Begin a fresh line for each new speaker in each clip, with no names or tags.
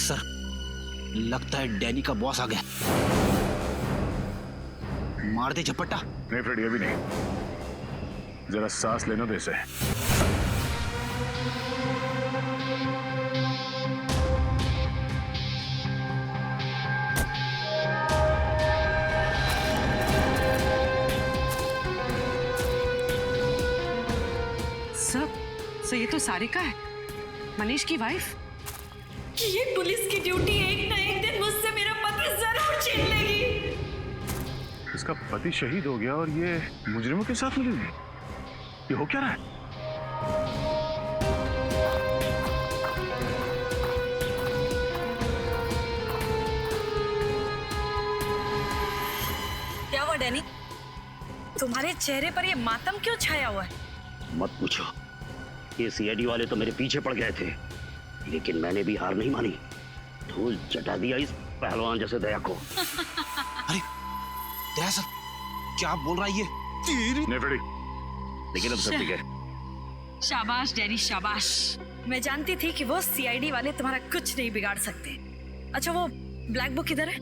Sir, लगता है Danny का बॉस आ गया। मार दे झपट्टा।
नहीं फ्रेडी, अभी नहीं, जरा सांस लेना दे इसे।
सर ये तो सारिका है, मनीष की वाइफ।
ये पुलिस की ड्यूटी एक ना एक दिन मुझसे मेरा पति जरूर छीन लेगी।
इसका पति शहीद हो गया और ये मुजरिमों के साथ मिली हुई। ये हो क्या रहा है?
क्या हुआ डैनी, तुम्हारे चेहरे पर ये मातम क्यों छाया हुआ है?
मत पूछो, ये सीआईडी वाले तो मेरे पीछे पड़ गए थे, लेकिन मैंने भी हार नहीं मानी। धूल चटा दिया इस पहलवान जैसे दया को।
अरे दया सर, क्या बोल रहा है ये?
नहीं फ्रेडी,
लेकिन अब सब ठीक है।
शाबाश डैनी शाबाश। मैं जानती थी कि वो सीआईडी वाले तुम्हारा कुछ नहीं बिगाड़ सकते। अच्छा वो ब्लैक बुक किधर है?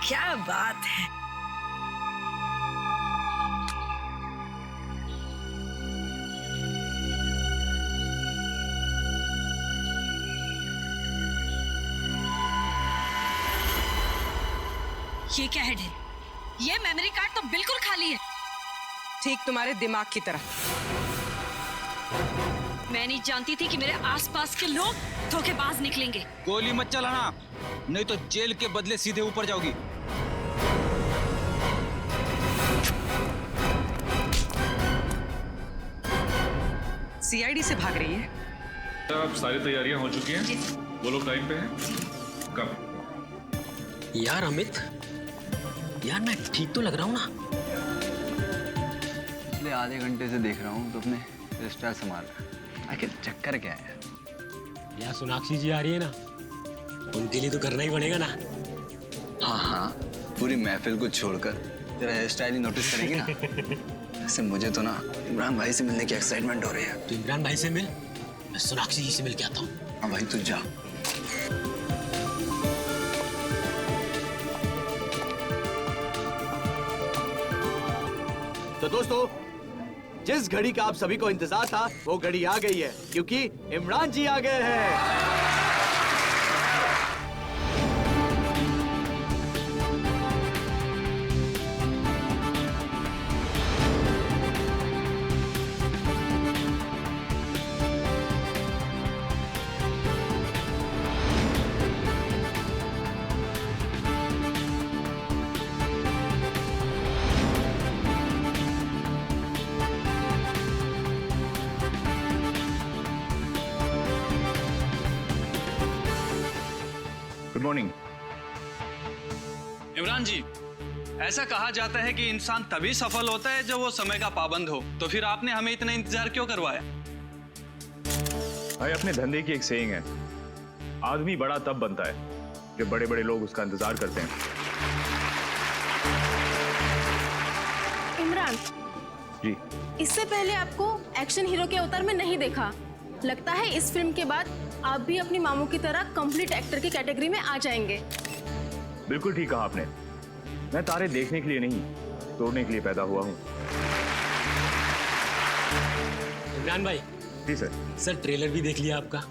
क्या बात है। ये क्या है ढेर? ये मेमोरी कार्ड तो बिल्कुल खाली है।
ठीक तुम्हारे दिमाग की तरह।
मैं नहीं जानती थी कि मेरे आसपास के लोग धोखेबाज निकलेंगे।
गोली मत चलाना, नहीं तो जेल के बदले सीधे ऊपर जाओगी।
सीआईडी से भाग रही है।
अब सारी तैयारियां हो चुकी हैं, वो लोग टाइम पे हैं। कब?
यार अमित, यार मैं ठीक तो लग रहा हूँ ना?
पिछले आधे घंटे से देख रहा हूँ तो अपने रजिस्टर संभाल रहा। आखिर चक्कर क्या है?
यार सोनाक्षी जी आ रही है ना, उनके लिए तो करना ही पड़ेगा ना।
हाँ हाँ, पूरी महफिल को छोड़कर तेरा हेयर स्टाइल ही नोटिस करेगी ना। वैसे मुझे तो ना इमरान भाई से मिलने की एक्साइटमेंट हो रही है।
तो इमरान भाई से मिल, मैं सोनाक्षी जी से मिल के आता हूँ।
हाँ भाई तू जा।
तो दोस्तों, जिस घड़ी का आप सभी को इंतजार था वो घड़ी आ गई है, क्योंकि इमरान जी आ गए हैं।
Good morning.
इमरान जी, ऐसा कहा जाता है कि इंसान तभी सफल होता है जब वो समय का पाबंद हो। तो फिर आपने हमें इतना इंतजार क्यों करवाया?
भाई अपने धंधे की एक सेइंग है, आदमी बड़ा तब बनता है जब बड़े बड़े लोग उसका इंतजार करते हैं।
इमरान
जी,
इससे पहले आपको एक्शन हीरो के अवतार में नहीं देखा। लगता है इस फिल्म के बाद आप भी अपनी मामू की तरह कंप्लीट एक्टर की कैटेगरी में आ जाएंगे।
बिल्कुल ठीक कहा आपने। मैं तारे देखने के लिए नहीं, तोड़ने के लिए पैदा हुआ हूँ।
इमरान भाई।
जी सर।
सर ट्रेलर भी देख लिया आपका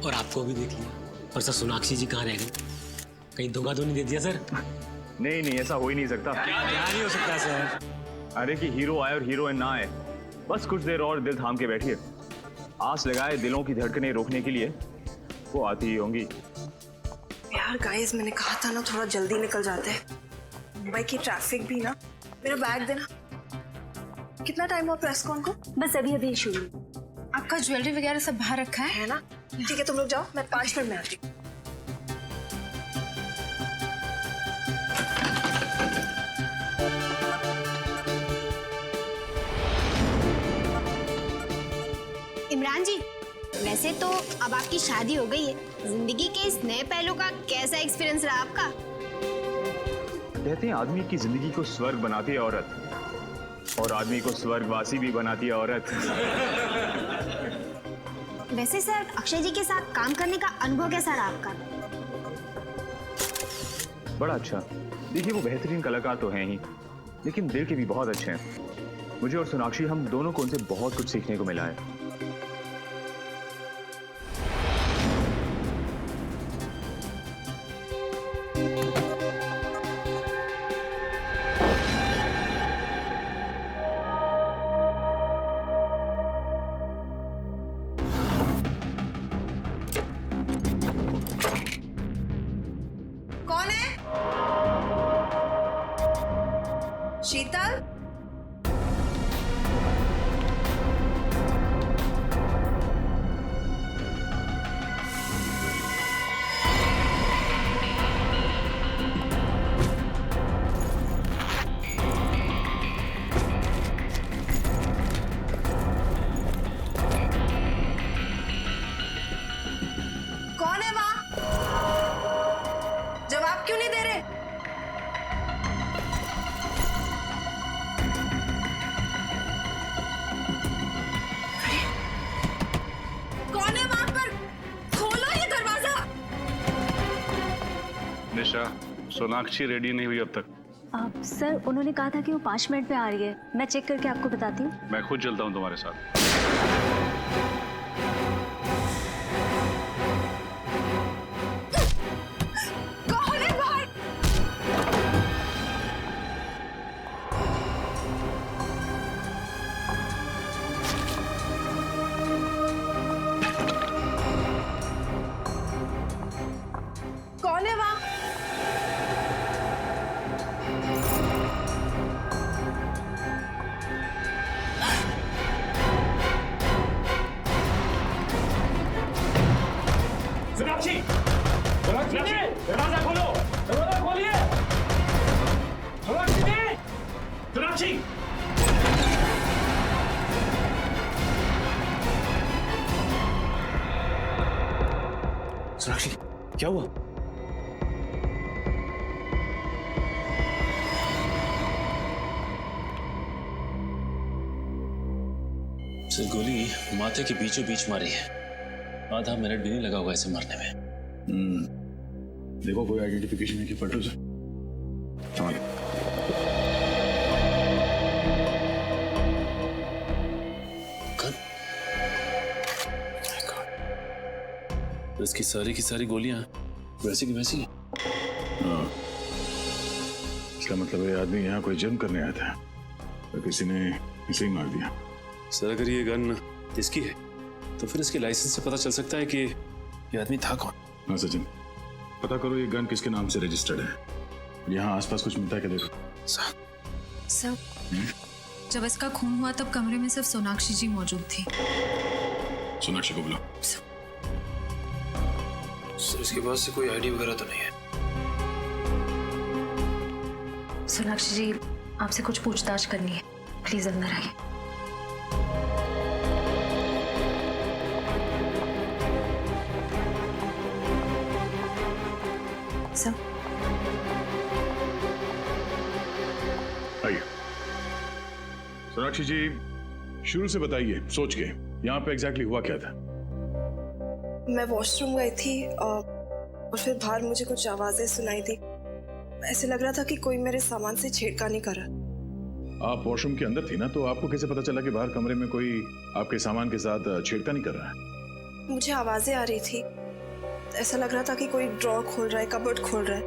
और आपको भी देख लिया, और सर सोनाक्षी जी कहाँ रह गई? कहीं धोखा तो नहीं दे दिया सर?
नहीं नहीं, ऐसा हो ही नहीं सकता।
क्या नहीं हो सकता सर?
अरे कि हीरो आए और हीरोइन ना आए, बस कुछ देर और दिल थाम के बैठिए। आस लगाए दिलों की धड़कनें रोकने के लिए वो आती ही होंगी।
यार गाइस, मैंने कहा था ना थोड़ा जल्दी निकल जाते हैं। मुंबई की ट्रैफिक भी ना। मेरा बैग देना। कितना टाइम हुआ प्रेस कॉन को?
बस अभी अभी शुरू।
आपका ज्वेलरी वगैरह सब बाहर रखा है ना? ठीक है, तुम लोग जाओ, मैं 5 मिनट में आती हूँ।
इमरान जी, वैसे तो अब आपकी शादी हो गई है, जिंदगी के इस नए पहलू का कैसा एक्सपीरियंस रहा आपका?
कहते हैं आदमी की जिंदगी को स्वर्ग बनाती है औरत, और आदमी को स्वर्गवासी भी बनाती है औरत।
वैसे सर, अक्षय जी के साथ काम करने का अनुभव कैसा रहा आपका?
बड़ा अच्छा। देखिए, वो बेहतरीन कलाकार तो हैं ही, लेकिन दिल के भी बहुत अच्छे हैं। मुझे और सोनाक्षी, हम दोनों को उनसे बहुत कुछ सीखने को मिला है।
कौन है? शीतल? कौन है वहां? जवाब क्यों नहीं दे रहे? कौन है वहां पर? खोलो ये दरवाजा।
निशा, सोनाक्षी रेडी नहीं हुई अब तक।
सर, उन्होंने कहा था कि वो 5 मिनट में आ रही है। मैं चेक करके आपको बताती हूँ।
मैं खुद चलता हूँ तुम्हारे साथ।
कौन है बाहर? कौन है वहां?
सोनाक्षी! सोनाक्षी जी! दरवाजा खोलो! दरवाजा खोलिए! सोनाक्षी जी! सोनाक्षी!
सोनाक्षी, क्या हुआ?
सर, गोली माथे के बीचों बीच मारी है। आधा मिनट भी नहीं लगा होगा इसे मरने में।
देखो, कोई आइडेंटिफिकेशन है कि फोटो से?
इसकी सारी की सारी गोलियां वैसी की वैसी हैं।
इसका मतलब है आदमी यहाँ कोई जर्म करने आया था, तो किसी ने इसे ही मार दिया।
सर, अगर ये गन इसकी है तो फिर इसके लाइसेंस से पता चल सकता है कि ये आदमी था कौन।
हाँ सचिन, पता करो ये गन किसके नाम से रजिस्टर्ड है। यहाँ आसपास कुछ मिलता है क्या? देखो
सर, जब इसका खून हुआ तब कमरे में सिर्फ सोनाक्षी जी मौजूद थी।
सोनाक्षी को बुलाओ।
सर, इसके पास से कोई आईडी वगैरह तो नहीं है।
सोनाक्षी जी, आपसे कुछ पूछताछ करनी है, प्लीज अंदर आइए।
आइए। सोनाक्षी जी, शुरू से बताइए, सोच के यहाँ पे एग्जैक्टली हुआ क्या था?
मैं वॉशरूम गई थी और फिर बाहर मुझे कुछ आवाजें सुनाई दी। ऐसे लग रहा था कि कोई मेरे सामान से छेड़खानी कर रहा।
आप वॉशरूम के अंदर थी ना, तो आपको कैसे पता चला कि बाहर कमरे में कोई आपके सामान के साथ छेड़खानी कर रहा है?
मुझे आवाजें आ रही थी। ऐसा लग रहा था कि कोई ड्रॉर खोल रहा है, कबर्ड खोल रहा है।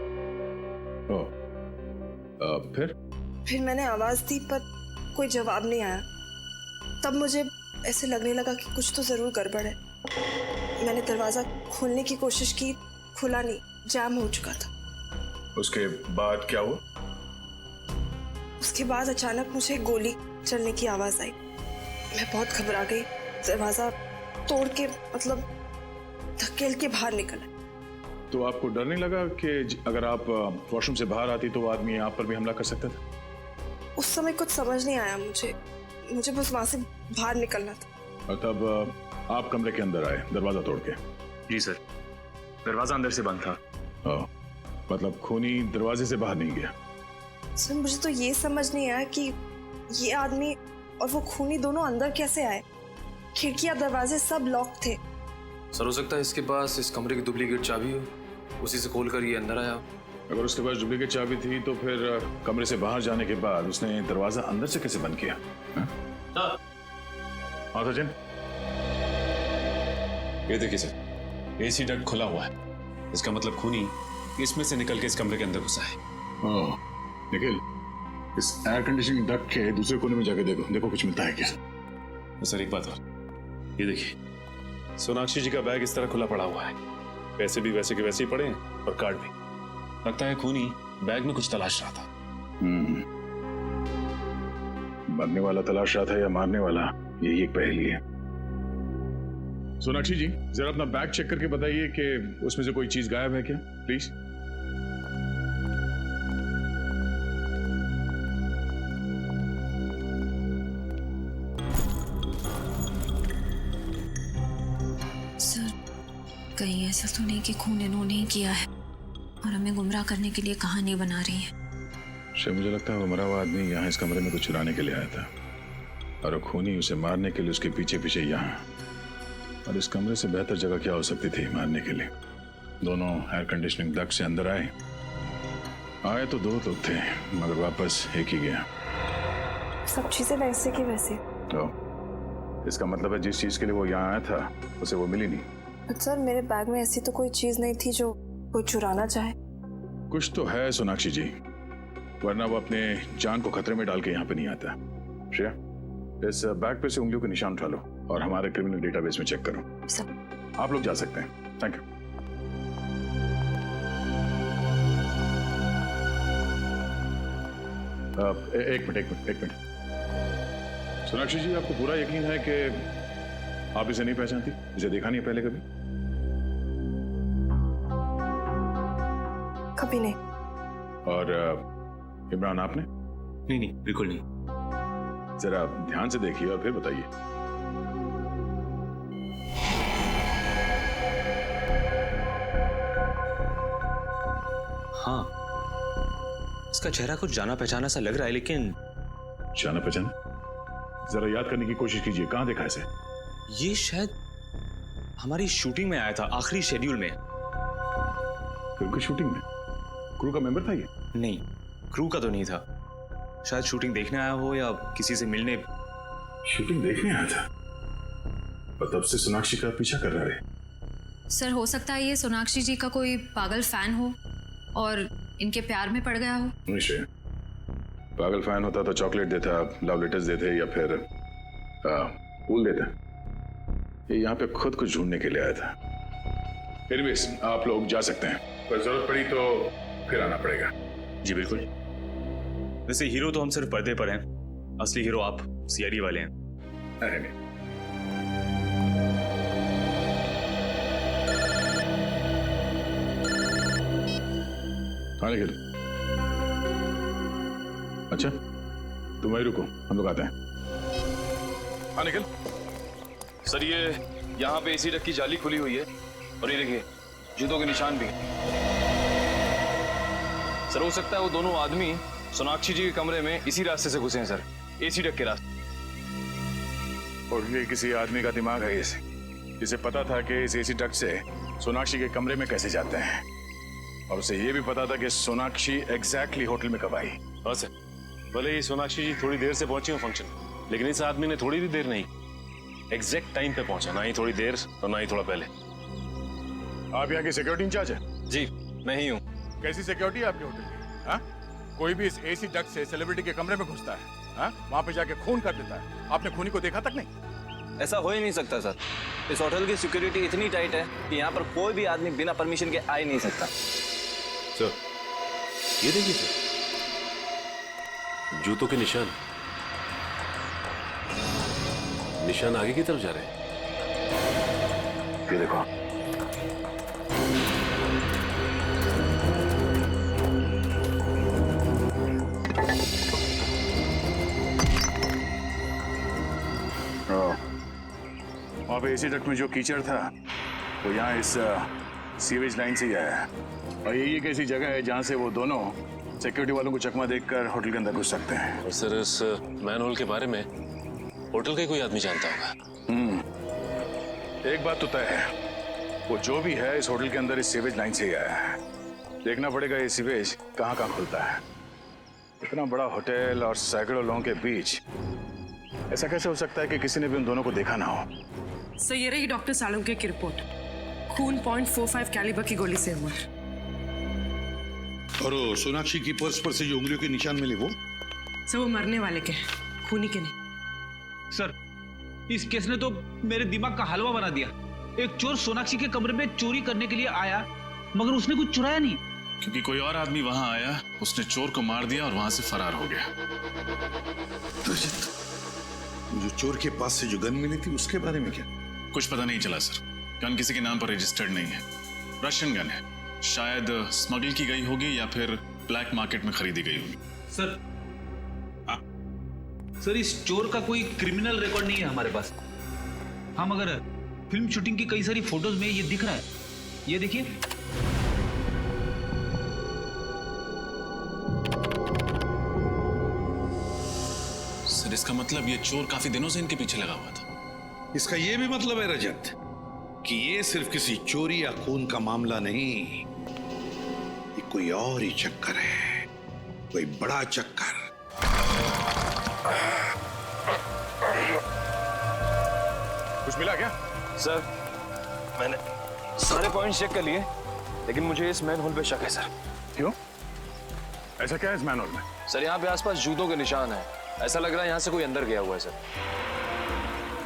फिर मैंने आवाज दी पर कोई जवाब नहीं आया। तब मुझे ऐसे लगने लगा कि कुछ तो जरूर गड़बड़ है। मैंने दरवाजा खोलने की कोशिश की, खुला नहीं, जाम हो चुका था।
उसके बाद क्या हुआ?
उसके बाद अचानक मुझे गोली चलने की आवाज आई। मैं बहुत घबरा गई। दरवाजा तोड़ के, मतलब धकेल के बाहर निकला।
तो आपको डर नहीं लगा कि अगर आप वॉशरूम से बाहर आती तो वो आदमी आप पर भी हमला कर सकता था?
उस समय कुछ समझ नहीं आया मुझे बस वहां से बाहर निकलना था।
और तब आप कमरे के अंदर आए दरवाजा तोड़ के?
जी सर, दरवाजा अंदर से बंद था।
मतलब खूनी दरवाजे से बाहर नहीं गया?
सर, मुझे तो ये समझ नहीं आया कि ये आदमी और वो खूनी दोनों अंदर कैसे आए? खिड़कियां दरवाजे सब लॉक थे।
सर हो सकता है इसके पास इस कमरे की डुप्लीकेट चाबी हो, उसी से खोल कर ये अंदर आया।
अगर उसके पास डुप्लीकेट चाबी थी तो फिर कमरे से बाहर जाने के बाद उसने दरवाजा अंदर से कैसे बंद किया? हाँ सचिन,
ये देखिए सर, एसी डक्ट खुला हुआ है। इसका मतलब खूनी इसमें से निकल के इस कमरे के अंदर घुसा है।
ओह, निखिल, इस एयर कंडीशनिंग डक्ट के दूसरे कोने में जाके देखो कुछ मिलता है क्या?
सर एक बात और, ये देखिए सोनाक्षी जी का बैग इस तरह खुला पड़ा हुआ है। पैसे भी वैसे के वैसे ही पड़े हैं और कार्ड भी। लगता है खूनी बैग में कुछ तलाश रहा था।
मरने वाला तलाश रहा था या मारने वाला, यही एक पहेली है। सोनाक्षी जी, जरा अपना बैग चेक करके बताइए कि उसमें से कोई चीज गायब है क्या, प्लीज।
सर, कहीं ऐसा तो नहीं कि खून इन्होंने ही किया है और हमें गुमराह करने के लिए कहानी बना रही है?
शायद मुझे लगता है वो मरा हुआ आदमी यहाँ इस कमरे में कुछ चुराने के लिए आया था और वो खूनी उसे मारने के लिए उसके पीछे पीछे यहाँ। और इस कमरे से बेहतर जगह क्या हो सकती थी मारने के लिए? दोनों एयर कंडीशनिंग डक्ट से अंदर आए तो दो लोग थे मगर वापस एक ही गया।
सब चीजें वैसे की वैसे।
तो इसका मतलब है जिस चीज के लिए वो यहाँ आया था उसे वो मिली नहीं।
बट सर, मेरे बैग में ऐसी तो कोई चीज नहीं थी जो कोई चुराना चाहे।
कुछ तो है सोनाक्षी जी, वरना वो अपने जान को खतरे में डाल के यहाँ पे नहीं आता। श्रेया, इस बैग पे से उंगलियों के निशान उठा लो और हमारे क्रिमिनल डेटाबेस में चेक करो।
सब
आप लोग जा सकते हैं। Thank you. एक मिनट। सोनाक्षी जी, आपको पूरा यकीन है कि आप इसे नहीं पहचानती? इसे देखा नहीं है पहले कभी?
कभी नहीं।
और इमरान, आपने?
नहीं, बिल्कुल नहीं।
जरा ध्यान से देखिए और फिर बताइए।
हाँ, इसका चेहरा कुछ जाना पहचाना सा लग रहा है, लेकिन
जाना पहचाना? जरा याद करने की कोशिश कीजिए, कहाँ देखा इसे?
ये शायद हमारी शूटिंग में आया था, आखिरी शेड्यूल में।
फिल्म की शूटिंग में? क्रू का मेंबर था ये?
नहीं, क्रू का तो नहीं था। शायद शूटिंग देखने आया हो या किसी से मिलने।
शूटिंग देखने आया था और तब से सोनाक्षी का पीछा कर रहा है।
सर, हो सकता है ये सोनाक्षी जी का कोई पागल फैन हो और इनके प्यार में पड़ गया हो।
निश्चय, पागल फैन होता तो चॉकलेट देता, लव लेटर्स देते या फिर फूल देता। ये यहाँ पे खुद कुछ ढूंढने के लिए आया था। एनीवेज, आप लोग जा सकते हैं, पर जरूरत पड़ी तो फिर आना पड़ेगा।
जी बिल्कुल। वैसे हीरो तो हम सिर्फ पर्दे पर हैं, असली हीरो आप सीआईडी वाले हैं।
अरे नहीं। हाँ निखिल, अच्छा तुम वहीं रुको, हम लोग आते हैं।
हाँ निखिल, सर ये यहाँ पे एसी डक्ट की जाली खुली हुई है और ये देखिए जूतों के निशान भी हैं। सर हो सकता है वो दोनों आदमी सोनाक्षी जी के कमरे में इसी रास्ते से घुसे हैं सर, एसी डक्ट के रास्ते।
और ये किसी आदमी का दिमाग है इसे, जिसे पता था कि इस एसी डक्ट से सोनाक्षी के कमरे में कैसे जाते हैं और उसे ये भी पता था कि सोनाक्षी एग्जैक्टली होटल में कब आई।
हाँ सर, भले ही सोनाक्षी जी थोड़ी देर से पहुंची हो फंक्शन, लेकिन इस आदमी ने थोड़ी भी देर नहीं, एग्जैक्ट टाइम पे पहुंचा, ना ही थोड़ी देर और ना ही थोड़ा पहले।
आप यहाँ की सिक्योरिटी इंचार्ज है?
जी मैं ही हूँ।
कैसी सिक्योरिटी है आपके होटल की? हाँ, कोई भी इस एसी डक्ट से सेलिब्रिटी के कमरे में घुसता है, हाँ, वहाँ पे जाके खून कर देता है। आपने खूनी को देखा तक नहीं?
ऐसा हो ही नहीं सकता सर। इस होटल की सिक्योरिटी इतनी टाइट है कि यहाँ पर कोई भी आदमी बिना परमिशन के आ ही नहीं सकता।
सर ये देखिए सर, जूतों के निशान आगे की तरफ जा रहे हैं।
ये देखो, वहाँ पे एसी डक्ट में जो कीचड़ था वो यहाँ इस सीवेज लाइन से ही आया है और ये एक ऐसी जगह है जहाँ से वो दोनों सिक्योरिटी वालों को चकमा देखकर होटल के अंदर घुस सकते हैं।
और सर इस मैनहोल के बारे में होटल का ही कोई आदमी जानता होगा।
एक बात तो तय है, वो जो भी है इस होटल के अंदर इस सीवेज लाइन से ही आया है। देखना पड़ेगा ये सीवेज कहाँ कहाँ खुलता है। इतना बड़ा होटल और सैकड़ों लोगों के बीच ऐसा कैसे हो सकता है कि किसी ने भी उन दोनों को देखा ना हो?
सर ये रही डॉक्टर सालुंके की रिपोर्ट। खून .45 कैलिबर की गोली से हुआ।
और वो सोनाक्षी की पर्स पर से जो उंगलियों के निशान मिले वो?
सर वो मरने वाले के हैं, खूनी के नहीं।
सर इस केस ने तो मेरे दिमाग का हलवा बना दिया। एक चोर सोनाक्षी के कमरे में चोरी करने के लिए आया, मगर उसने कुछ चुराया नहीं।
क्योंकि कोई और आदमी वहां आया, उसने चोर को मार दिया और वहां से फरार हो गया।
जो चोर के पास से जो गन मिली थी उसके बारे में क्या?
कुछ पता नहीं चला सर। गन किसी के नाम पर रजिस्टर्ड नहीं है, रशियन गन है। शायद स्मगल की गई होगी या फिर ब्लैक मार्केट में खरीदी गई होगी।
सर इस चोर का कोई क्रिमिनल रिकॉर्ड नहीं है हमारे पास। हाँ मगर फिल्म शूटिंग की कई सारी फोटोज में ये दिख रहा है। ये देखिए,
सर इसका मतलब ये चोर काफी दिनों से इनके पीछे लगा हुआ था।
इसका ये भी मतलब है रजत कि ये सिर्फ किसी चोरी या खून का मामला नहीं, ये कोई और ही चक्कर है, कोई बड़ा चक्कर।
कुछ मिला क्या?
सर मैंने सारे पॉइंट्स चेक कर लिए, लेकिन मुझे इस मैन होल पे शक है सर।
क्यों? ऐसा क्या है इस मैन होल में?
सर यहाँ पे आसपास जूतों के निशान है, ऐसा लग रहा है यहाँ से कोई अंदर गया हुआ है सर।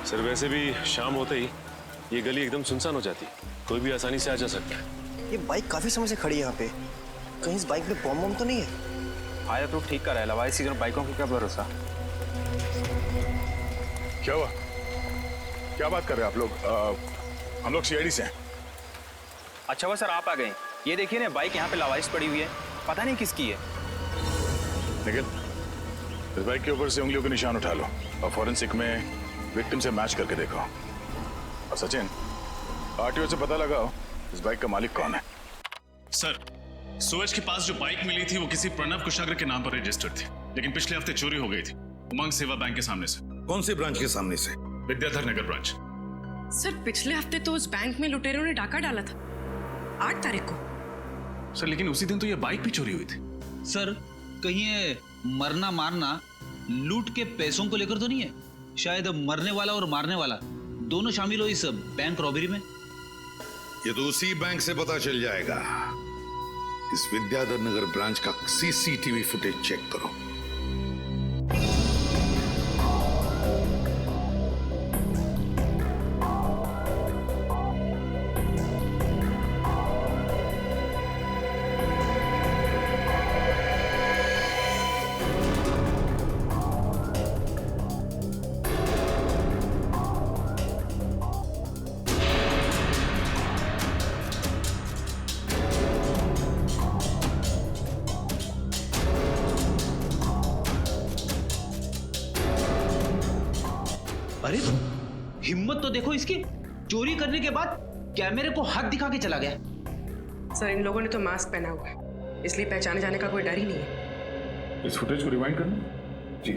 सर वैसे भी शाम होते ही ये गली एकदम सुनसान हो जाती, कोई भी आसानी से आ जा सकता है।
ये बाइक काफी समय से खड़ी है यहाँ पे, कहीं इस बाइक में बम तो नहीं है?
आया तो ठीक कर रहा है, सीजन बाइकों की क्या भरोसा।
क्या हुआ? क्या बात कर रहे हैं आप लोग? हम लोग सीआईडी से हैं।
अच्छा हुआ सर आप आ गए। ये देखिए ना, बाइक यहाँ पे लावारिस पड़ी हुई है, पता नहीं किसकी है।
निखिल, इस बाइक के ऊपर से उंगलियों के निशान उठा लो और फॉरेंसिक में विक्टिम से मैच करके देखो। और सचिन, आरटीओ से पता लगाओ इस बाइक का मालिक कौन है।
सर सूरज के पास जो बाइक मिली थी वो किसी प्रणव कुशाग्र के नाम पर रजिस्टर्ड थी, लेकिन पिछले हफ्ते चोरी हो गई थी उमंग सेवा बैंक के सामने से।
कौन से ब्रांच के सामने से?
विद्याधर नगर ब्रांच।
सर पिछले हफ्ते तो उस बैंक में लुटेरों ने डाका डाला था, 8 तारीख को।
सर लेकिन उसी दिन तो ये बाइक भी चोरी हुई थी।
सर कहीं ये मरना मारना लूट के पैसों को लेकर तो नहीं है? शायद मरने वाला और मारने वाला दोनों शामिल हो इस बैंक रॉबरी में।
ये तो उसी बैंक से पता चल जाएगा। इस विद्याधर नगर ब्रांच का सीसीटीवी फुटेज चेक करो।
अरे हिम्मत तो देखो इसकी, चोरी करने के बाद कैमरे को हाथ दिखा के चला गया।
सर इन लोगों ने तो मास्क पहना हुआ है, इसलिए पहचाने जाने का कोई डर ही नहीं है।
इस फुटेज को रिवाइंड करना जी।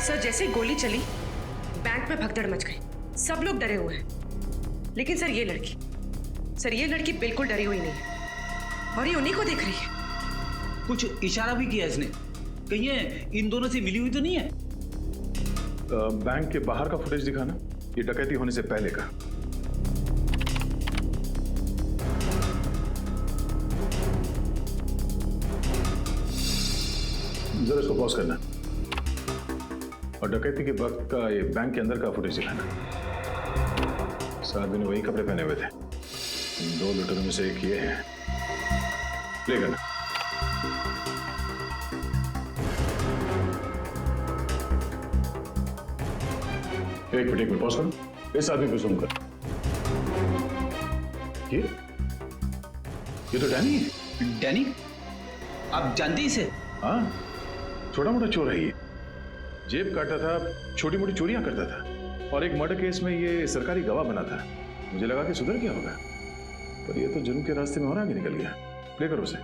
सर जैसे गोली चली बैंक में भगदड़ मच गई, सब लोग डरे हुए हैं। लेकिन सर ये लड़की बिल्कुल डरी हुई नहीं है और ये उन्हीं को देख रही है।
कुछ इशारा भी किया इसने, कहीं ये इन दोनों से मिली हुई तो नहीं है?
बैंक के बाहर का फुटेज दिखाना, ये डकैती होने से पहले का। जरा इसको पॉज करना और डकैती के वक्त का ये बैंक के अंदर का फुटेज दिखाना। इस आदमी ने वही कपड़े पहने हुए थे। इन 2 लुटेरों में से एक ये है। प्ले करना। एक मिनट पॉज करो, इस आदमी पे जूम कर। ये तो डैनी है।
डैनी? आप जानते इसे?
हाँ, छोटा मोटा चोर है ये। जेब काटता था, छोटी मोटी चोरियां करता था और एक मर्डर केस में ये सरकारी गवाह बना था। मुझे लगा कि सुधर गया होगा, पर ये तो जुर्म के रास्ते में और आगे निकल गया। प्ले करो उसे।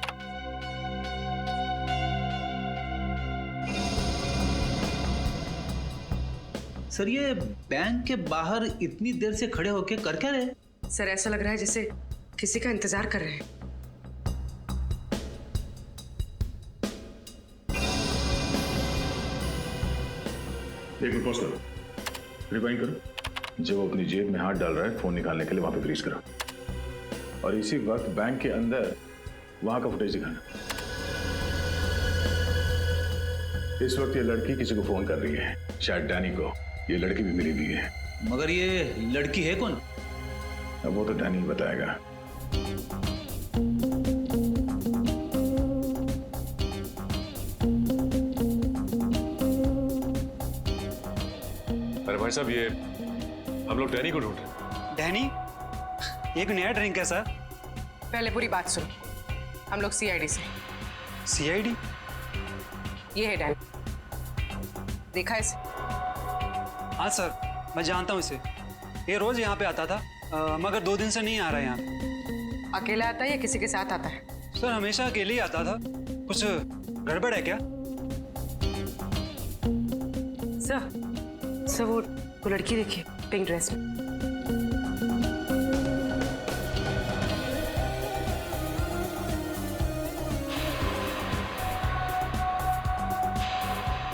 सर ये बैंक के बाहर इतनी देर से खड़े होके कर क्या रहे?
सर ऐसा लग रहा है जैसे किसी का इंतजार कर रहे हैं।
एक मिनट पॉज करो, रिवाइंड करो। जब वो अपनी जेब में हाथ डाल रहा है फोन निकालने के लिए, वहां पे फ्रीज करो और इसी वक्त बैंक के अंदर वहां का फुटेज दिखाना। इस वक्त ये लड़की किसी को फोन कर रही है, शायद डैनी को। ये लड़की भी मिली हुई है।
मगर ये लड़की है कौन?
अब वो तो डैनी ही बताएगा।
अरे भाई साहब, ये हम लोग डैनी को ढूंढ रहे हैं।
डैनी? एक नया ड्रिंक है सर।
पहले पूरी बात सुनो। हम लोग सीआईडी से।
सीआईडी?
ये है डैनी, देखा इसे?
हाँ सर, मैं जानता हूँ इसे। ये रोज यहाँ पे आता था, मगर 2 दिन से नहीं आ रहा है यहाँ।
अकेला आता है या किसी के साथ आता है?
सर हमेशा अकेले ही आता था। कुछ गड़बड़ है क्या?
सर वो लड़की देखिए पिंक ड्रेस में।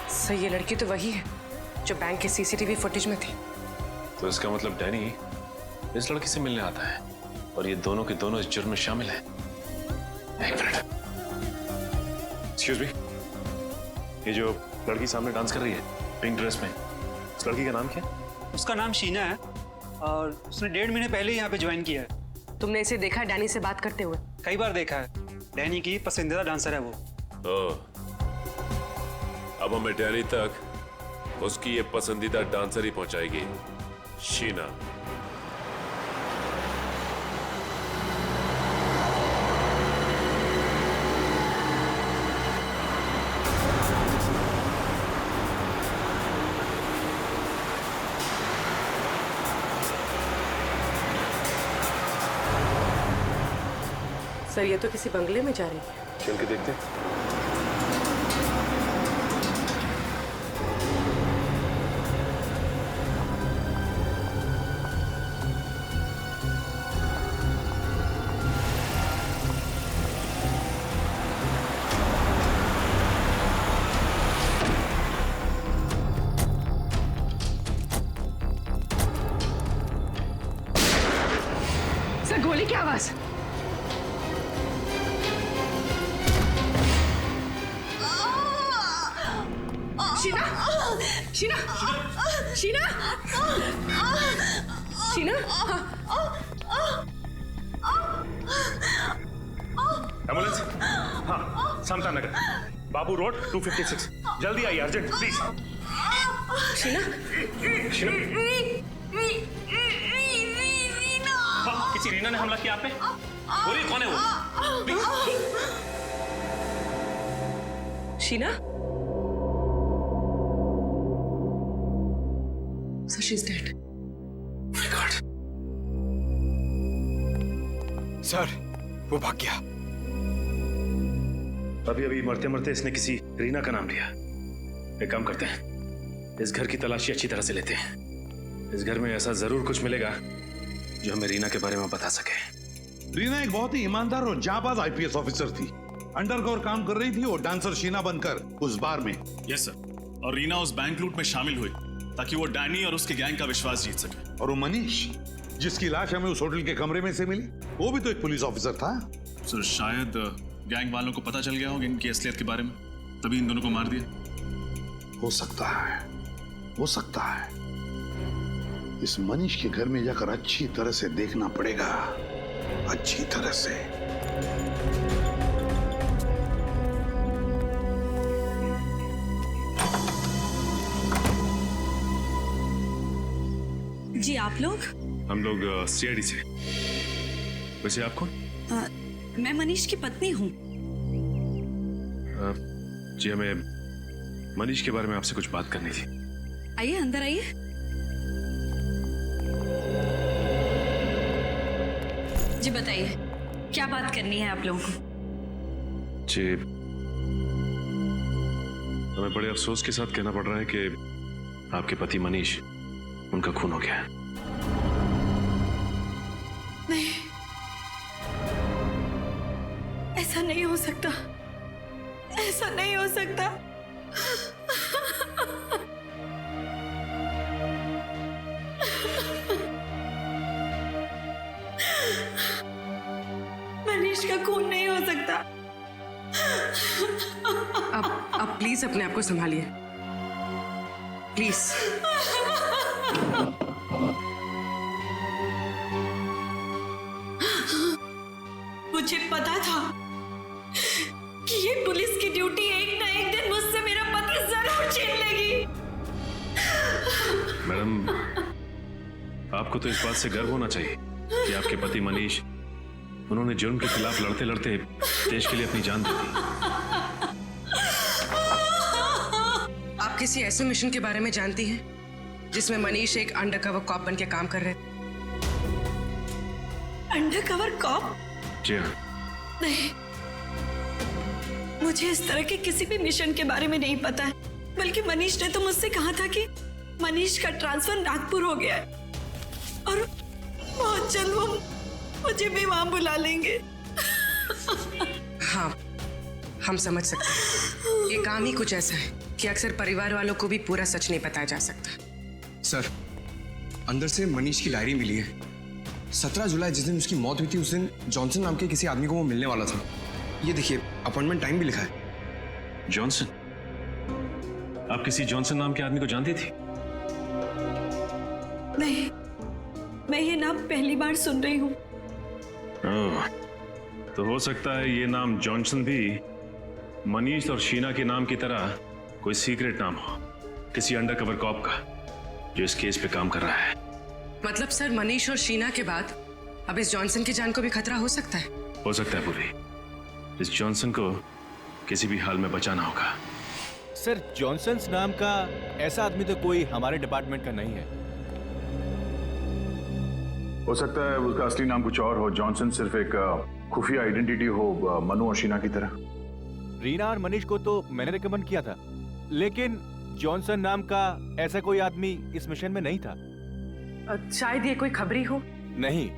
सर ये लड़की तो वही है जो बैंक के सीसीटीवी फुटेज में थी।
तो इसका मतलब डैनी इस लड़की से मिलने आता है और ये दोनों के दोनों इस जुर्म में शामिल हैं। एक मिनट, एक्सक्यूज मी, ये जो लड़की सामने डांस कर रही है पिंक ड्रेस में, उस लड़की का नाम क्या है?
उसका नाम शीना है और उसने 1.5 महीने पहले यहाँ पे ज्वाइन किया है।
तुमने इसे देखा डैनी से बात करते हुए?
कई बार देखा है। डैनी की पसंदीदा डांसर है वो।
अब हमें डैनी तक उसकी ये पसंदीदा डांसर ही पहुंचाएगी, शीना।
सर ये तो किसी बंगले में जा रही है।
चल के देखते हैं।
सर गोली की आवाज। शीना, शीना, शीना, शीना।
एम्बुलेंस? हाँ, समता नगर, बाबू रोड 256। जल्दी आइए, अर्जेंट प्लीज।
शीना,
शीना, हाँ, किसी रीना ने हमला किया आप पे? बोलिए कौन है वो? Please.
Sheena? So she's dead.
Oh my God.
Sir वो भाग गया।
अभी अभी मरते मरते इसने किसी रीना का नाम लिया। एक काम करते हैं, इस घर की तलाशी अच्छी तरह से लेते हैं। इस घर में ऐसा जरूर कुछ मिलेगा जो हमें रीना के बारे में बता सके।
रीना एक बहुत ही ईमानदार और जाबाज आईपीएस ऑफिसर थी। अंडरकवर काम कर रही थी और डांसर शीना बनकर उस बार में।
यस सर, और रीना उस बैंक लूट में शामिल हुई ताकि वो डैनी और उसके गैंग का विश्वास जीत सके।
और वो मनीष जिसकी लाश हमें उस होटल के कमरे में से मिली, वो भी तो एक पुलिस ऑफिसर था।
सर शायद गैंग वालों को पता चल गया होगा इनकी असलियत के बारे में, तभी इन दोनों को मार दिया।
हो सकता है, हो सकता है। इस मनीष के घर में जाकर अच्छी तरह से देखना पड़ेगा, अच्छी तरह से।
जी आप लोग?
हम लोग सीआईडी से। वैसे आप कौन?
मैं मनीष की पत्नी हूँ।
जी हमें मनीष के बारे में आपसे कुछ बात करनी थी।
आइए अंदर आइए। जी बताइए, क्या बात करनी है आप लोगों को?
जी, हमें बड़े अफसोस के साथ कहना पड़ रहा है कि आपके पति मनीष, उनका खून हो गया है।
नहीं, ऐसा नहीं हो सकता, ऐसा नहीं हो सकता। मनीष का खून नहीं हो सकता।
अब प्लीज अपने आप को संभालिए, प्लीज।
मुझे पता था कि ये पुलिस की ड्यूटी एक ना एक दिन मुझसे मेरा पति जरूर छीन लेगी।
मैडम, आपको तो इस बात से गर्व होना चाहिए कि आपके पति मनीष, उन्होंने जुर्म के खिलाफ लड़ते लड़ते देश के लिए अपनी जान दे दी।
आप किसी ऐसे मिशन के बारे में जानती हैं जिसमें मनीष एक अंडरकवर कॉप बन के काम कर रहे थे?
Undercover corp?
जी हाँ।
नहीं, मुझे इस तरह के किसी भी मिशन के बारे में नहीं पता है। बल्कि मनीष ने तो मुझसे कहा था कि मनीष का ट्रांसफर नागपुर हो गया है और बहुत जल्द वो मुझे भी वहां बुला लेंगे।
हाँ, हम समझ सकते हैं। ये काम ही कुछ ऐसा है कि अक्सर परिवार वालों को भी पूरा सच नहीं बताया जा सकता।
सर, अंदर से मनीष की डायरी मिली है। 17 जुलाई जिस दिन उसकी मौत हुई थी, उस दिन जॉनसन नाम के किसी आदमी को वो मिलने वाला था। ये देखिए, अपॉइंटमेंट टाइम भी लिखा है।
जॉनसन? आप किसी जॉनसन नाम के आदमी को जानती थी?
नहीं, मैं ये नाम पहली बार सुन रही हूँ।
ओह, तो हो सकता है ये नाम जॉनसन भी मनीष और शीना के नाम की तरह कोई सीक्रेट नाम हो, किसी अंडरकवर कॉप का जो इस केस पे काम कर रहा है।
मतलब सर, मनीष और शीना के बाद अब इस जॉनसन की जान को भी खतरा हो सकता है?
हो सकता है पूरी। इस जॉनसन को किसी भी हाल में बचाना होगा।
सर, जॉनसन नाम का ऐसा आदमी तो कोई हमारे डिपार्टमेंट का नहीं है।
हो सकता है उसका असली नाम कुछ और हो। जॉनसन सिर्फ एक खुफिया आइडेंटिटी हो, मनु और शीना की तरह।
रीना और मनीष को तो मैंने रिकमेंड किया था, लेकिन जॉनसन नाम का ऐसा कोई आदमी इस मिशन में नहीं था।
शायद ये कोई खबरी हो।
नहीं,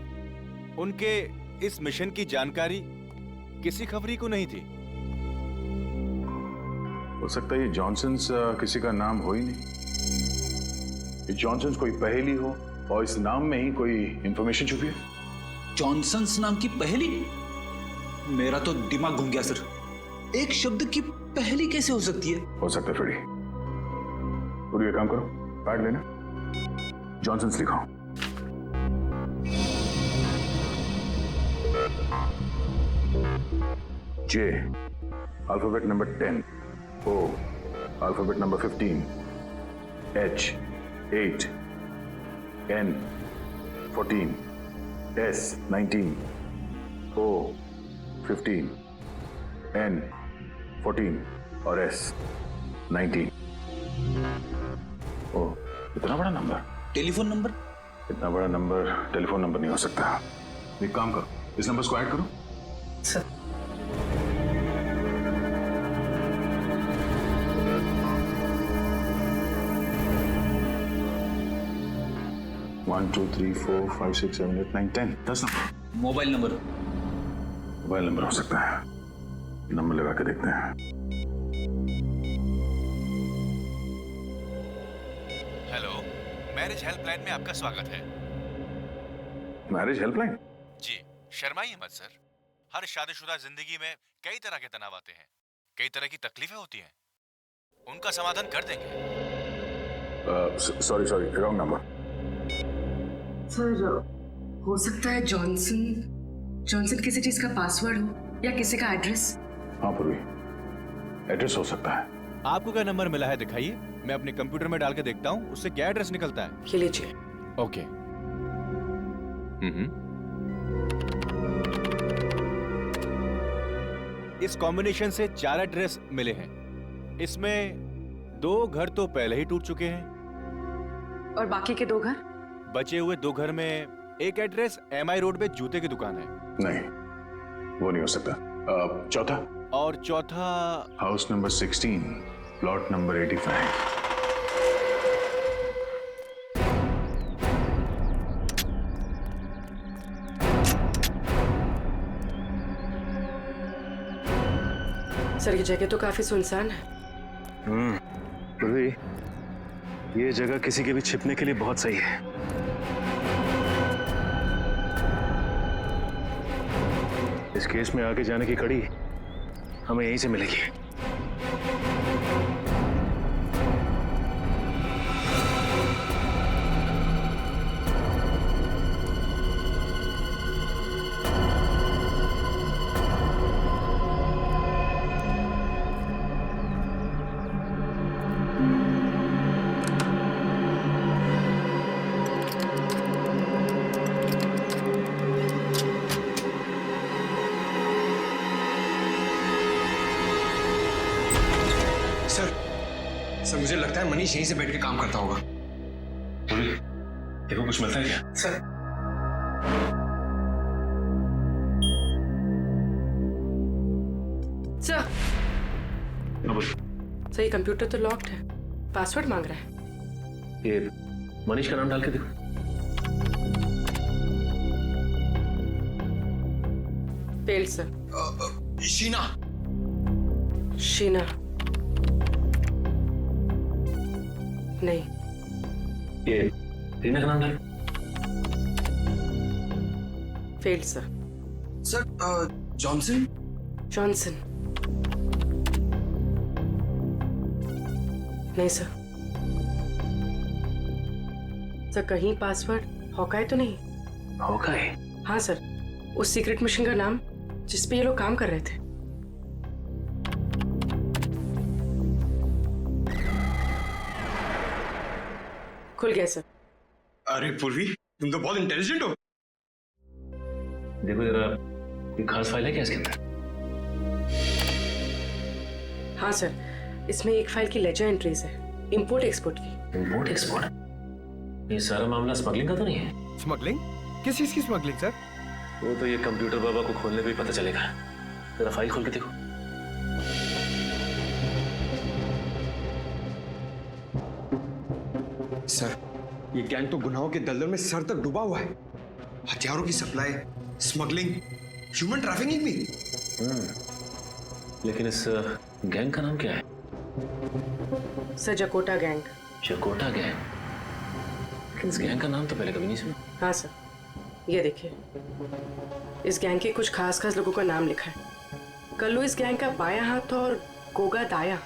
उनके इस मिशन की जानकारी किसी खबरी को नहीं थी।
हो सकता है ये जॉनसन किसी का नाम हो ही नहीं। ये जॉनसन कोई पहेली हो और इस नाम में ही कोई इंफॉर्मेशन छुपी है।
जॉनसन नाम की पहेली? मेरा तो दिमाग घूम गया सर। एक शब्द की पहेली कैसे हो सकती है?
हो सकता है फ्रेडी। पूरी काम करो, पैड लेना, Johnson लिखाओ। J, alphabet number 10. O, alphabet number 15. H, 8. N, 14. S, 19. O, 15. N, 14. और S, 19. ओ, इतना बड़ा नंबर?
Telephone number?
इतना बड़ा नंबर टेलीफोन नंबर नहीं हो सकता। एक काम करो, इस नंबर को ऐड करो।
Sir,
1 2 3 4 5 6 7 8 9 10 10 number.
Mobile number?
Mobile number हो सकता है। नंबर लगा के देखते हैं।
हेलो, मैरिज हेल्पलाइन में आपका स्वागत है।
Marriage helpline?
जी, शर्माइए मत सर। हर शादीशुदा जिंदगी में कई तरह के तनाव आते हैं, कई तरह की तकलीफें होती हैं। उनका समाधान कर देंगे।
Sorry wrong number.
सर, हो सकता है जॉनसन किसी चीज का पासवर्ड हो या किसी का एड्रेस।
हाँ पूर्वी, एड्रेस हो सकता है।
आपको क्या नंबर मिला है दिखाइए, मैं अपने कंप्यूटर में डाल के देखता हूँ उससे क्या एड्रेस निकलता है।
ये लीजिए।
ओके। इस कॉम्बिनेशन से 4 एड्रेस मिले हैं। इसमें 2 घर तो पहले ही टूट चुके हैं।
और बाकी के 2 घर?
बचे हुए 2 घर में एक एड्रेस MI रोड पे जूते की दुकान है।
नहीं, वो नहीं हो सकता। चौथा?
और चौथा
house number 16, plot number 85।
Sir ये जगह तो काफी सुनसान है।
पूर्वी, ये जगह किसी के भी छिपने के लिए बहुत सही है। इस केस में आगे जाने की कड़ी हमें यहीं से मिलेगी।
सर मुझे लगता है मनीष यहीं से बैठ के काम करता होगा।
देखो कुछ मिलता है क्या?
सर
सर ये कंप्यूटर तो लॉक्ड है, पासवर्ड मांग रहा है।
ये मनीष का नाम डाल के देखो।
Failed sir.
शीना।
शीना नहीं।
ये रीना का नाम डालो।
Failed sir.
Sir Johnson.
Johnson नहीं सर। सर कहीं पासवर्ड हॉकाई तो नहीं?
हॉकाई?
हाँ सर, उस सीक्रेट मिशन का नाम जिस पे ये लोग काम कर रहे थे। खुल गया सर।
अरे पूर्वी, तुम तो बहुत इंटेलिजेंट हो।
देखो जरा, कोई खास फाइल है क्या इसके अंदर?
हाँ सर, इसमें एक फाइल की लेजर एंट्रीज है, इंपोर्ट एक्सपोर्ट की।
Import export? ये सारा मामला स्मगलिंग का तो नहीं है?
स्मगलिंग? किस चीज की स्मगलिंग सर?
वो तो ये कंप्यूटर बाबा को खोलने पे ही पता चलेगा। जरा फाइल खोल के देखो।
सर ये गैंग तो गुनाहों के दलदल में सर तक डूबा हुआ है। हथियारों की सप्लाई, स्मगलिंग, ह्यूमन ट्रैफिकिंग भी।
लेकिन इस गैंग का नाम क्या है?
Sir Jakota gang.
Jakota gang? लेकिन इस गैंग का नाम तो पहले कभी नहीं सुना।
हाँ सर, ये देखिए, इस गैंग के कुछ खास खास लोगों का नाम लिखा है। कल्लू इस गैंग का बायां हाथ और गोगा दाया।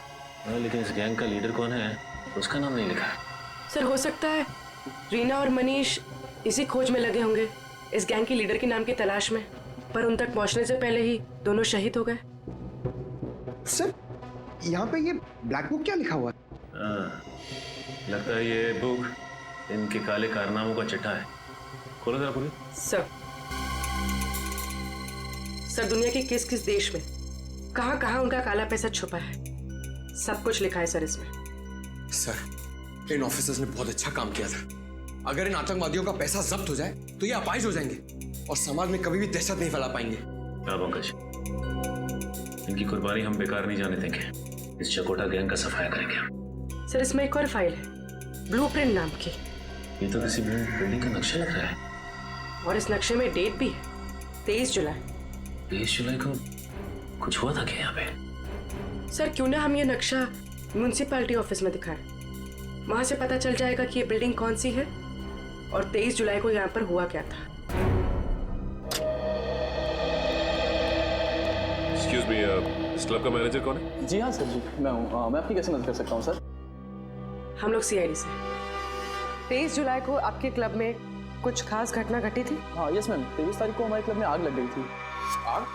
लेकिन इस गैंग का लीडर कौन है उसका नाम नहीं लिखा है।
सर हो सकता है रीना और मनीष इसी खोज में लगे होंगे, इस गैंग के लीडर के नाम की तलाश में, पर उन तक पहुंचने से पहले ही दोनों शहीद हो गए।
सर यहाँ पे ये ब्लैक बुक क्या लिखा हुआ है?
लगता है ये बुक इनके काले कारनामों का चिट्ठा है। खोलो जरा पूरी।
सर दुनिया के किस किस देश में कहां कहां उनका काला पैसा छुपा है, सब कुछ लिखा है सर इसमें।
सर इन ऑफिसर्स ने बहुत अच्छा काम किया था। अगर इन आतंकवादियों का पैसा जब्त हो जाए तो ये अपाहिज हो जाएंगे और समाज में कभी भी दहशत नहीं फैला पाएंगे।
पंकज, इनकी कुर्बानी हम बेकार नहीं जाने देंगे। इस चकोटा गैंग का सफाया करेंगे।
सर इसमें एक और फाइल है, ब्लूप्रिंट नाम की।
ये तो किसी बिल्डिंग का नक्शा लग रहा है।
और इस नक्शे में डेट भी है, 23 जुलाई।
23 जुलाई को कुछ हुआ था क्या यहाँ पे?
सर क्यों ना हम ये नक्शा म्युनिसिपैलिटी ऑफिस में दिखाएं, वहां से पता चल जाएगा कि ये बिल्डिंग कौन सी है और 23 जुलाई को यहाँ पर हुआ क्या था।
एक्सक्यूज मी, इस क्लब का मैनेजर कौन है?
जी हाँ सर जी, मैं हूँ। मैं आपकी कैसे मदद कर सकता हूँ सर?
हम लोग CID से। 23 जुलाई को आपके क्लब में कुछ खास घटना घटी थी?
हाँ यस मैम, 23 तारीख को हमारे क्लब में आग लग गई थी। आग?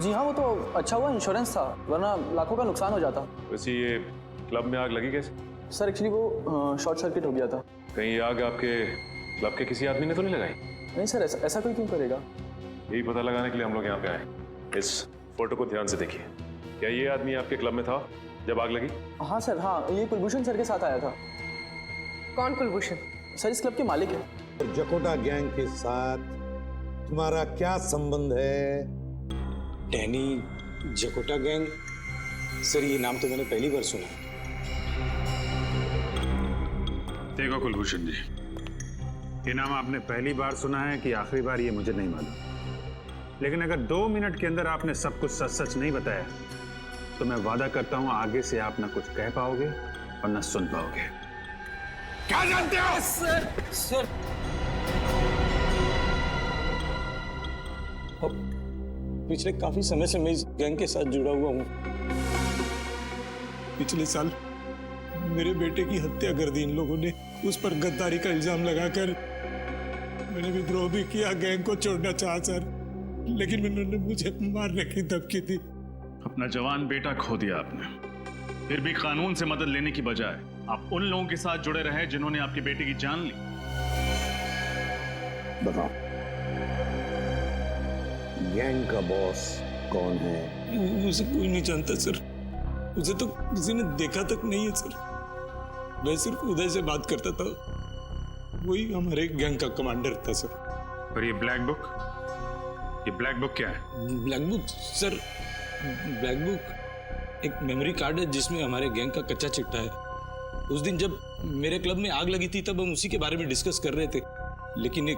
जी हाँ, वो तो अच्छा हुआ इंश्योरेंस था, वरना लाखों का नुकसान हो जाता।
वैसे ये क्लब में आग लगी कैसे?
सर एक्चुअली वो शॉर्ट सर्किट हो गया था।
कहीं ये आग आपके क्लब के किसी आदमी ने तो नहीं लगाई?
नहीं सर, ऐसा कोई क्यों करेगा?
यही पता लगाने के लिए हम लोग यहाँ पे आए। इस फोटो को ध्यान से देखिए। क्या ये आदमी आपके क्लब में था? जब आग लगी?
हाँ सर, हाँ, ये कुलभूषण सर के साथ आया था।
कौन कुलभूषण?
सर इस क्लब के मालिक है।
जकोटा गैंग के साथ तुम्हारा क्या संबंध है?
Danny, जकोटा gang? सर ये नाम तो मैंने पहली बार सुना।
देखो कुलभूषण जी, ये नाम आपने पहली बार सुना है कि आखिरी बार, ये मुझे नहीं मालूम। लेकिन अगर 2 मिनट के अंदर आपने सब कुछ सच सच नहीं बताया तो मैं वादा करता हूं आगे से आप ना कुछ कह पाओगे और ना सुन पाओगे।
क्या जानते हो?
सर पिछले काफी समय से मैं इस गैंग के साथ जुड़ा हुआ हूँ।
पिछले साल मेरे बेटे की हत्या कर दी इन लोगों ने। उस पर गद्दारी का इल्जाम लगाकर मैंने विद्रोह भी किया, गैंग को छोड़ना चाहा सर, लेकिन उन्होंने मुझे मारने की धमकी दी।
अपना जवान बेटा खो दिया आपने, फिर भी कानून से मदद लेने की बजाय आप उन लोगों के साथ जुड़े रहे जिन्होंने आपके बेटे की जान ली।
बताओ, गैंग का बॉस कौन है?
उसे कोई नहीं जानता सर, उसे तो किसी ने देखा तक नहीं है सर। मैं सिर्फ उदय से बात करता था, वही हमारे गैंग का कमांडर था सर।
और ये ब्लैक बुक, ये ब्लैक बुक क्या है?
Black book sir, black book एक मेमोरी कार्ड है जिसमें हमारे गैंग का कच्चा चिट्ठा है। उस दिन जब मेरे क्लब में आग लगी थी तब हम उसी के बारे में डिस्कस कर रहे थे, लेकिन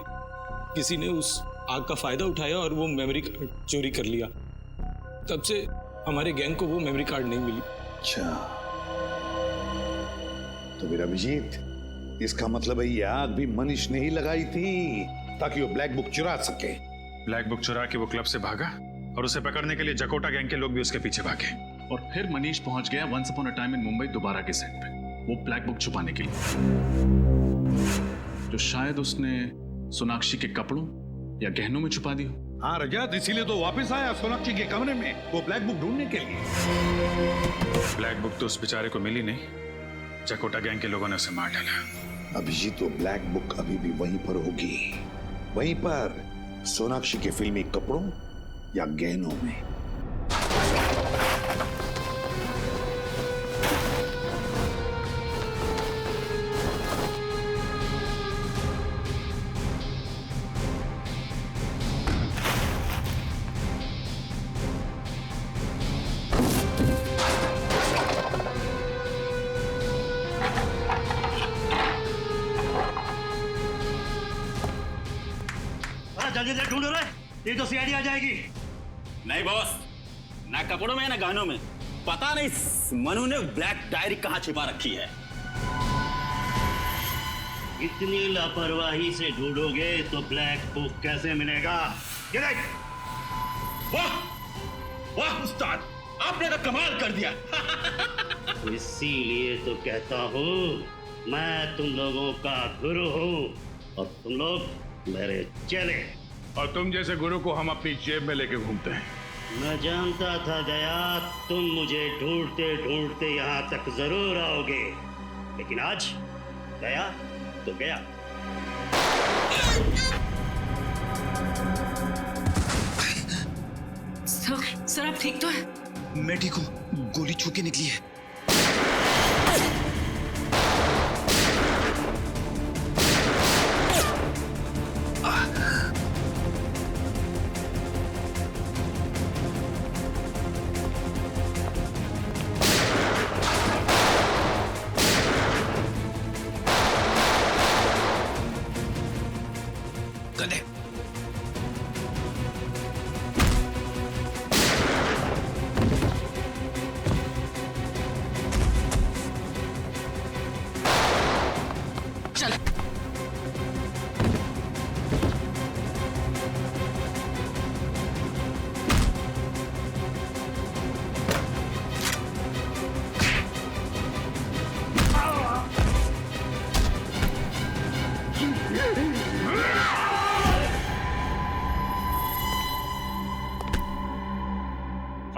किसी ने उस आग का फायदा उठाया और वो मेमोरी कार्ड चोरी कर लिया। तब से हमारे गैंग को वो मेमोरी कार्ड नहीं मिली।
अच्छा, तो फिर अभिजीत, इसका मतलब है ये आग भी मनीष ने ही लगाई थी ताकि वो ब्लैक बुक चुरा सके।
ब्लैक बुक चुरा के वो क्लब से भागा और उसे पकड़ने के लिए जकोटा गैंग के लोग भी उसके पीछे भागे।
और फिर मनीष पहुंच गया once upon a time in Mumbai दोबारा के सेट पे, वो ब्लैक बुक छुपाने के लिए, जो शायद उसने सोनाक्षी के कपड़ों या गहनों में छुपा दी।
हाँ रजत, इसीलिए तो वापस आया सोनाक्षी के कमरे में वो ब्लैक बुक ढूंढने के लिए।
ब्लैक बुक तो उस बेचारे को मिली नहीं, जकोटा गैंग के लोगों ने उसे मार डाला।
अभिजीत, तो ब्लैक बुक अभी भी वहीं पर होगी, वहीं पर सोनाक्षी के फिल्मी कपड़ों या गहनों में।
जल्दी से ढूंढो रे, ये तो सीआईडी आ जाएगी।
नहीं बॉस, ना कपड़ों में ना गहनों में, पता नहीं मनु ने ब्लैक डायरी कहां छिपा रखी है।
इतनी लापरवाही से ढूंढोगे तो ब्लैक बुक कैसे मिलेगा? ये देख, वाह वाह उस्ताद, आपने तो कमाल कर दिया। इसीलिए तो कहता हूँ मैं तुम लोगों का गुरु हूँ और तुम लोग मेरे चेले।
और तुम जैसे गुरु को हम अपनी जेब में लेके घूमते हैं।
मैं जानता था दया, तुम मुझे ढूंढते ढूंढते यहाँ तक जरूर आओगे, लेकिन आज गया तो गया।
सर आप ठीक तो है?
मैं ठीक हूँ, गोली छू के निकली है।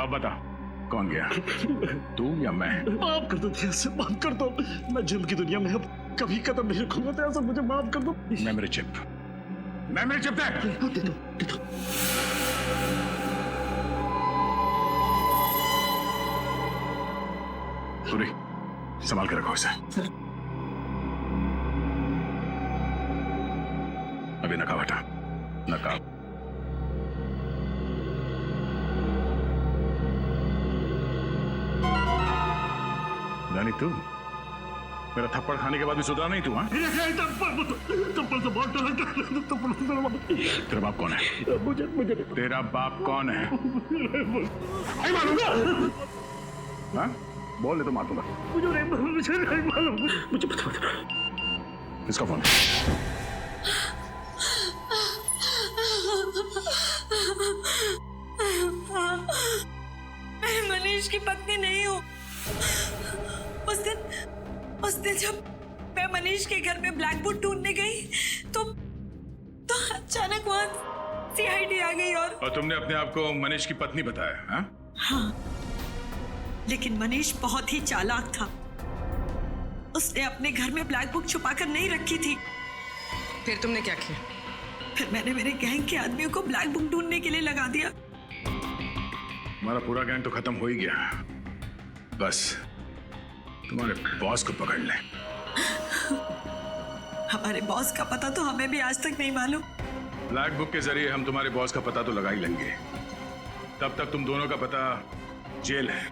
अब बता, कौन गया, तू या मैं?
माफ कर दो दिल से, माफ कर दो। मैं जुल्म की दुनिया में अब कभी कदम नहीं रखूंगा, तो ऐसा मुझे माफ कर दो।
मेमोरी चिप, मेमोरी चिप दे।
दे दो।
पूरी संभाल के रखो इसे। अभी नकाब हटा, नकाब। रानी तू मेरा थप्पड़ खाने के बाद भी सुधरा नहीं तू? हाँ, तेरा बाप कौन है? मुझे तेरा बाप कौन है? नहीं मालूंगा। हाँ, बोल नहीं तो मार दूंगा। मुझे नहीं मालूम। मुझे बता। किसका फोन?
मैं मनीष की पत्नी नहीं हूँ। उस दिन जब मैं मनीष के घर में ब्लैक बुक ढूंढने गई तो अचानक वहाँ सीआईडी आ गई और
तुमने अपने आप को मनीष की पत्नी बताया? हाँ?
हाँ, लेकिन मनीष बहुत ही चालाक था। उसने अपने घर में ब्लैक बुक छुपा कर नहीं रखी थी।
फिर तुमने क्या किया?
फिर मैंने मेरे गैंग के आदमियों को ब्लैक बुक ढूंढने के लिए लगा दिया।
हमारा पूरा गैंग तो खत्म हो ही गया, बस तुम्हारे बॉस को पकड़ ले।
हमारे बॉस का पता तो हमें भी आज तक नहीं मालूम।
ब्लैक बुक के जरिए हम तुम्हारे बॉस का पता तो लगा ही लेंगे। तब तक तुम दोनों का पता जेल है।